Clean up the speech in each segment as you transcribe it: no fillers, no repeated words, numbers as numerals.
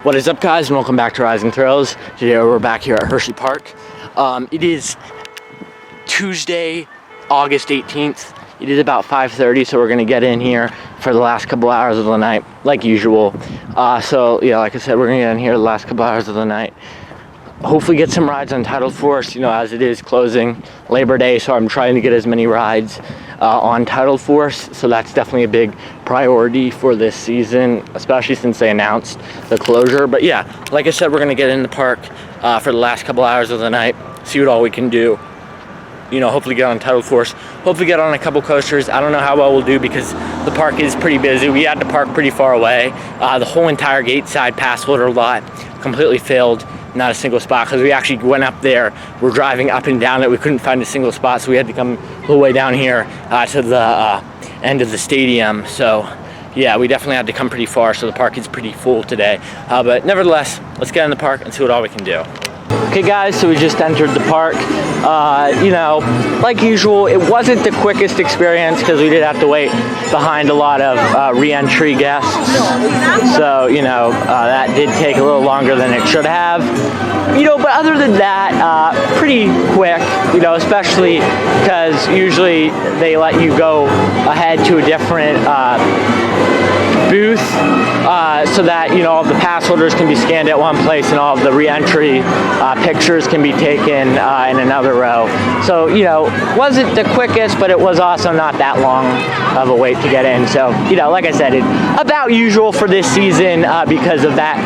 What is up, guys, and welcome back to Rising Thrills. Today we're back here at Hersheypark. It is Tuesday, August 18th. It is about 5:30, so we're gonna get in here for the last couple hours of the night, like usual. So yeah, like I said, we're gonna get in here the last couple hours of the night. Hopefully get some rides on Tidal Force, as it is closing Labor Day, so I'm trying to get as many rides on Tidal Force, so that's definitely a big priority for this season, especially since they announced the closure. But yeah, like I said, we're gonna get in the park for the last couple hours of the night, see what all we can do. Hopefully get on Tidal Force, hopefully get on a couple coasters. I don't know how well we'll do because the park is pretty busy. We had to park pretty far away. The whole entire gate side pass holder lot completely filled. Not a single spot, because we actually went up there. We're driving up and down it. We couldn't find a single spot, so we had to come all the way down here to the end of the stadium. So yeah, we definitely had to come pretty far, so the park is pretty full today. But nevertheless, let's get in the park and see what all we can do. Okay guys, so we just entered the park. Like usual, it wasn't the quickest experience because we did have to wait behind a lot of re-entry guests. So, that did take a little longer than it should have. But other than that, pretty quick, especially because usually they let you go ahead to a different booth so that all of the pass holders can be scanned at one place and all of the re-entry pictures can be taken in another row. So wasn't the quickest, but it was also not that long of a wait to get in. So like I said, it's about usual for this season because of that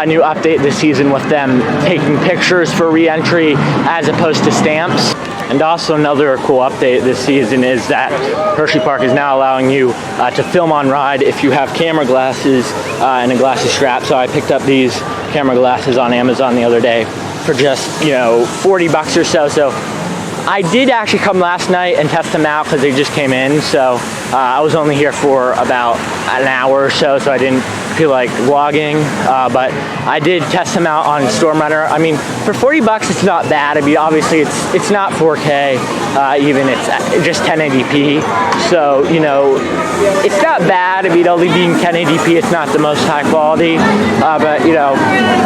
new update this season with them taking pictures for re-entry as opposed to stamps. And also another cool update this season is that Hersheypark is now allowing you to film on ride if you have camera glasses and a glasses strap. So I picked up these camera glasses on Amazon the other day for just, $40 or so. So I did actually come last night and test them out because they just came in. So I was only here for about an hour or so I didn't feel like vlogging, but I did test them out on Stormrunner. I mean, for $40, it's not bad. I mean, obviously it's not 4K, even it's just 1080p. So, it's not bad. I mean, only being 1080p, it's not the most high quality, but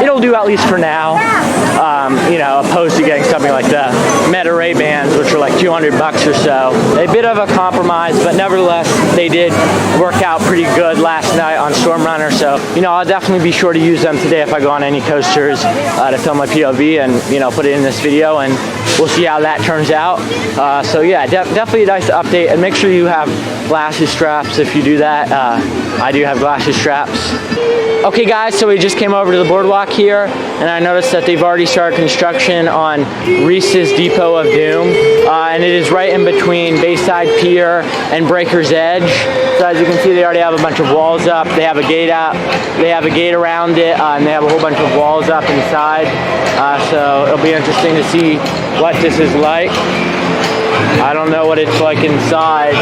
it'll do at least for now. Opposed to getting something like the Meta Ray-Bans, which are like $200 or so. A bit of a compromise, but nevertheless, they did work out pretty good last night on Stormrunner. So, I'll definitely be sure to use them today if I go on any coasters to film my POV and, put it in this video, and we'll see how that turns out. So yeah, definitely a nice update, and make sure you have glasses straps if you do that. I do have glasses straps. Okay guys, so we just came over to the boardwalk here, and I noticed that they've already started construction on Reese's Depot of Doom, and it is right in between Bayside Pier and Breaker's Edge. So as you can see, they already have a bunch of walls up. They have a gate out. They have a gate around it, and they have a whole bunch of walls up inside. So it'll be interesting to see what this is like. I don't know what it's like inside.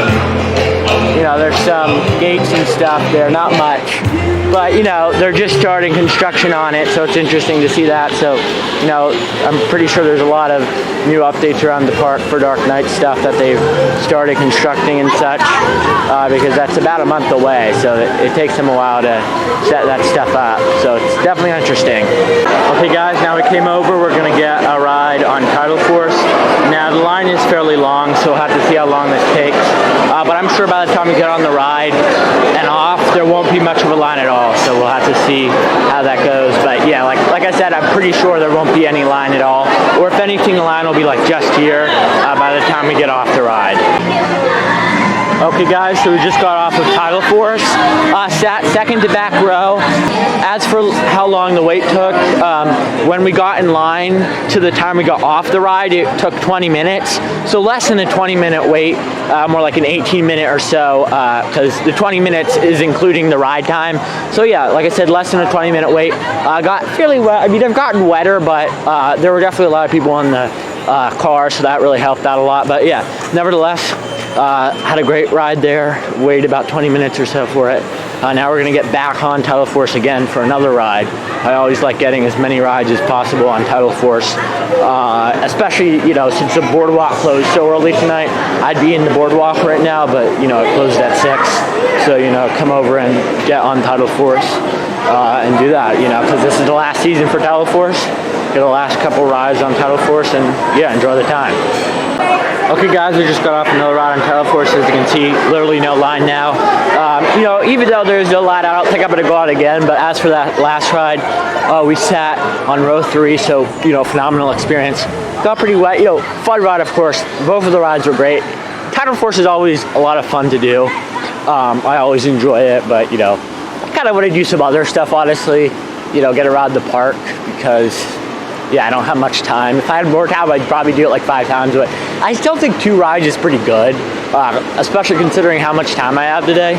There's some gates and stuff there, not much. But, they're just starting construction on it, so it's interesting to see that. So, I'm pretty sure there's a lot of new updates around the park for Dark Knight stuff that they've started constructing and such, because that's about a month away, so it takes them a while to set that stuff up. So it's definitely interesting. Okay guys, now we came over, we're gonna get a ride on Tidal Force. Now the line is fairly long, so we'll have to see how long this takes. But I'm sure by the time we get on the ride and off, there won't be much of a line at all. So we'll have to see how that goes. But yeah, like I said, I'm pretty sure there won't be any line at all. Or if anything, the line will be like just here by the time we get off the ride. Okay guys, so we just got off of Tidal Force, sat second to back row. As for how long the wait took, when we got in line to the time we got off the ride, it took 20 minutes. So less than a 20-minute wait, more like an 18-minute or so, because the 20 minutes is including the ride time. So yeah, like I said, less than a 20-minute wait. Got fairly wet. I mean, I've gotten wetter, but there were definitely a lot of people in the car, so that really helped out a lot. But yeah, nevertheless, had a great ride there, waited about 20 minutes or so for it. Now we're gonna get back on Tidal Force again for another ride. I always like getting as many rides as possible on Tidal Force, especially, since the boardwalk closed so early tonight. I'd be in the boardwalk right now, but, it closed at 6. So, come over and get on Tidal Force. and do that, you know, because this is the last season for Tidal Force. Get the last couple rides on Tidal Force, and yeah, enjoy the time. Okay guys, we just got off another ride on Tidal Force. As you can see, literally no line now. You know, even though there's no line, I don't think I'm gonna go out again, but as for that last ride, we sat on row 3, so, you know, phenomenal experience. Got pretty wet, you know, fun ride of course. Both of the rides were great. Tidal Force is always a lot of fun to do. I always enjoy it, but, you know, I kind of want to do some other stuff, honestly. You know, get around the park, because yeah, I don't have much time. If I had more time, I'd probably do it like 5 times, but I still think 2 rides is pretty good, especially considering how much time I have today,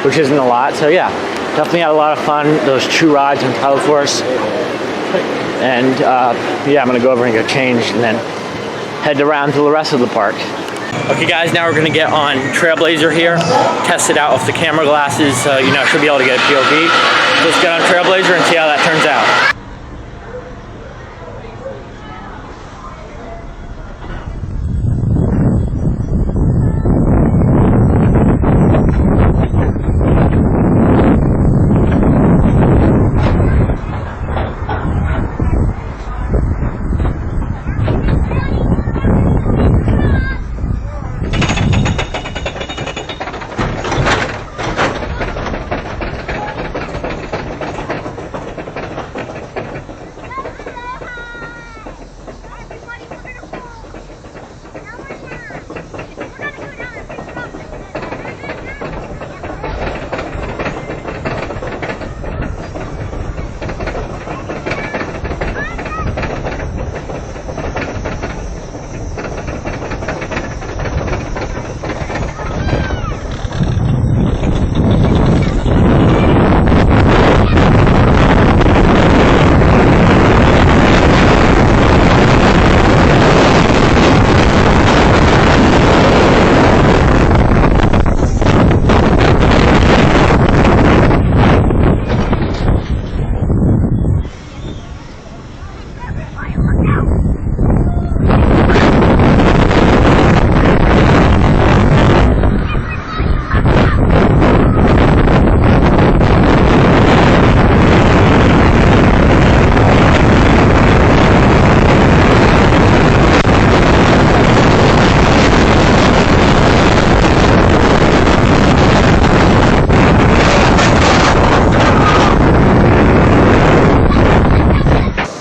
which isn't a lot. So yeah, definitely had a lot of fun, those 2 rides on Tidal Force. And yeah, I'm gonna go over and get changed and then head around to the rest of the park. Okay guys, now we're gonna get on Trailblazer here, test it out with the camera glasses, so you know, I should be able to get a POV. So let's get on Trailblazer and see how that turns out.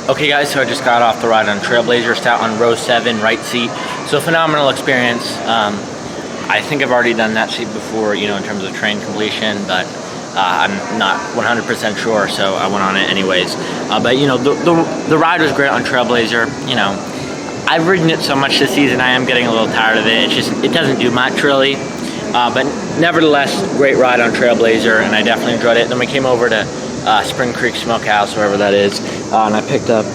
Okay guys, so I just got off the ride on Trailblazer, sat on row 7, right seat. So phenomenal experience. I think I've already done that seat before, you know, in terms of train completion, but I'm not 100% sure, so I went on it anyways. But you know, the ride was great on Trailblazer. You know, I've ridden it so much this season, I am getting a little tired of it. It doesn't do much really. But nevertheless, great ride on Trailblazer, and I definitely enjoyed it. Then we came over to Spring Creek Smokehouse, wherever that is, and I picked up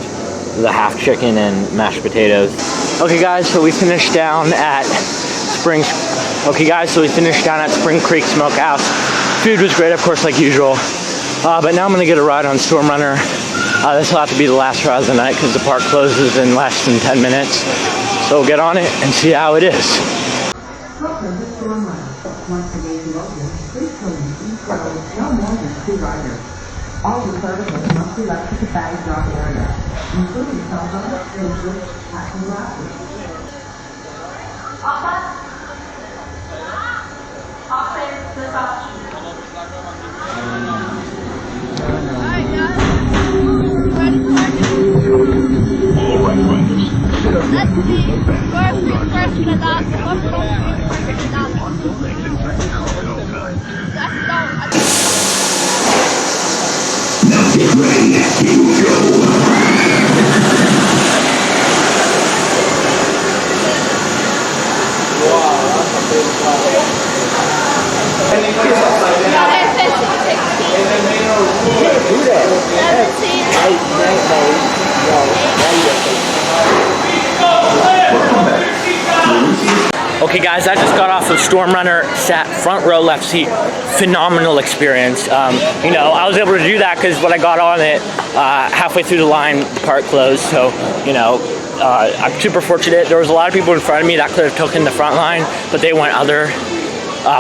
the half chicken and mashed potatoes. Okay guys, so we finished down at Spring Creek Smokehouse. Food was great, of course, like usual. But now I'm gonna get a ride on Storm Runner. This will have to be the last ride of the night because the park closes in less than 10 minutes. So we'll get on it and see how it is. Welcome to Storm Runner. Once again, please come in no more than 2 riders. All the services must be left at the bag drop area, including cell phones, insurance, packing glasses. Now get ready, here we go. Okay guys, I just got off of Storm Runner, sat front row left seat. Phenomenal experience. You know, I was able to do that because when I got on it, halfway through the line, the park closed. So, you know, I'm super fortunate. There was a lot of people in front of me that could have taken the front line, but they went other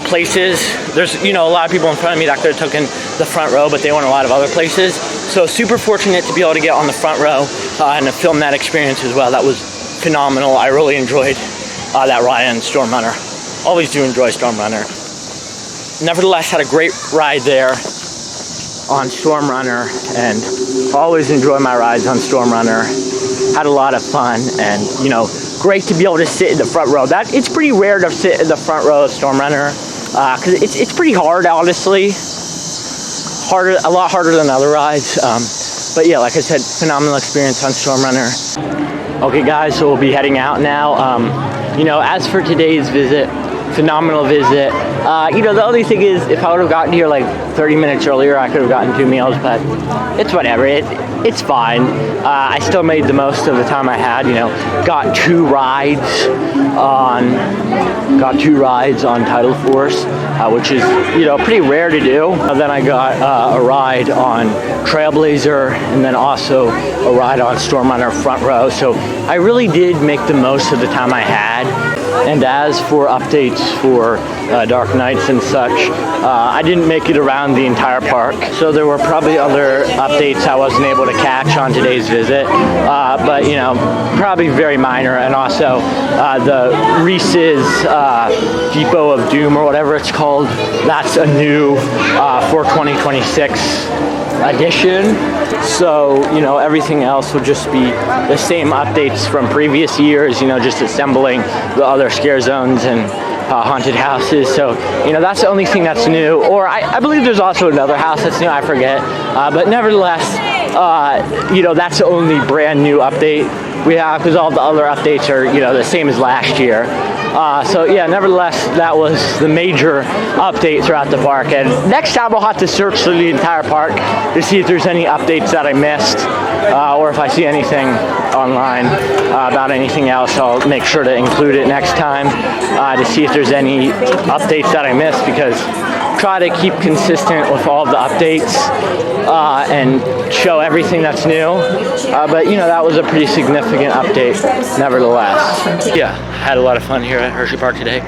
places. There's, you know, a lot of people in front of me that could have taken the front row, but they went a lot of other places. So super fortunate to be able to get on the front row and to film that experience as well. That was phenomenal. I really enjoyed that ride on Storm Runner. Always do enjoy Storm Runner. Nevertheless, had a great ride there on Storm Runner, and always enjoy my rides on Storm Runner. Had a lot of fun, and you know, great to be able to sit in the front row. It's pretty rare to sit in the front row of Storm Runner, because it's pretty hard, honestly. A lot harder than other rides. But yeah, like I said, phenomenal experience on Storm Runner. Okay guys, so we'll be heading out now. You know, as for today's visit, phenomenal visit. You know, the only thing is, if I would have gotten here like 30 minutes earlier, I could have gotten 2 meals, but it's whatever. It's fine. I still made the most of the time I had. You know, got two rides on Tidal Force, which is, you know, pretty rare to do. Then I got a ride on Trailblazer, and then also a ride on Storm Runner front row. So I really did make the most of the time I had. And as for updates for Dark Nights and such, I didn't make it around the entire park, so there were probably other updates I wasn't able to catch on today's visit, but you know, probably very minor. And also the Reese's Depot of Doom, or whatever it's called, that's a new for 2026 edition. So, you know, everything else will just be the same updates from previous years, you know, just assembling the other scare zones and haunted houses. So, you know, that's the only thing that's new. Or I believe there's also another house that's new, I forget. But nevertheless, you know, that's the only brand new update we have, because all the other updates are, you know, the same as last year. So yeah, nevertheless, that was the major update throughout the park. And next time I'll have to search through the entire park to see if there's any updates that I missed, or if I see anything online about anything else. I'll make sure to include it next time to see if there's any updates that I missed, because try to keep consistent with all the updates and show everything that's new. But you know, that was a pretty significant update nevertheless. Yeah, had a lot of fun here at Hersheypark today,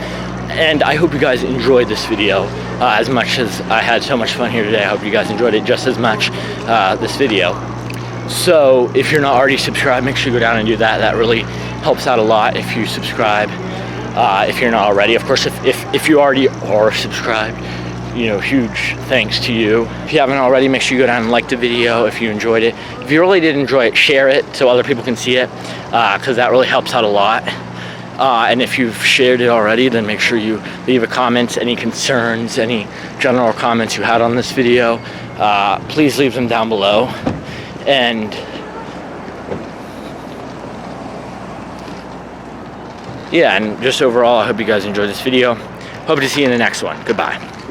and I hope you guys enjoyed this video as much as I had so much fun here today. I hope you guys enjoyed it just as much, this video. So if you're not already subscribed, make sure you go down and do that. That really helps out a lot if you subscribe, if you're not already. Of course, if you already are subscribed, you know, huge thanks to you. If you haven't already, make sure you go down and like the video if you enjoyed it. If you really did enjoy it, share it so other people can see it, because that really helps out a lot. And if you've shared it already, then make sure you leave a comment. Any concerns, any general comments you had on this video, please leave them down below. And yeah, and just overall, I hope you guys enjoyed this video. Hope to see you in the next one. Goodbye.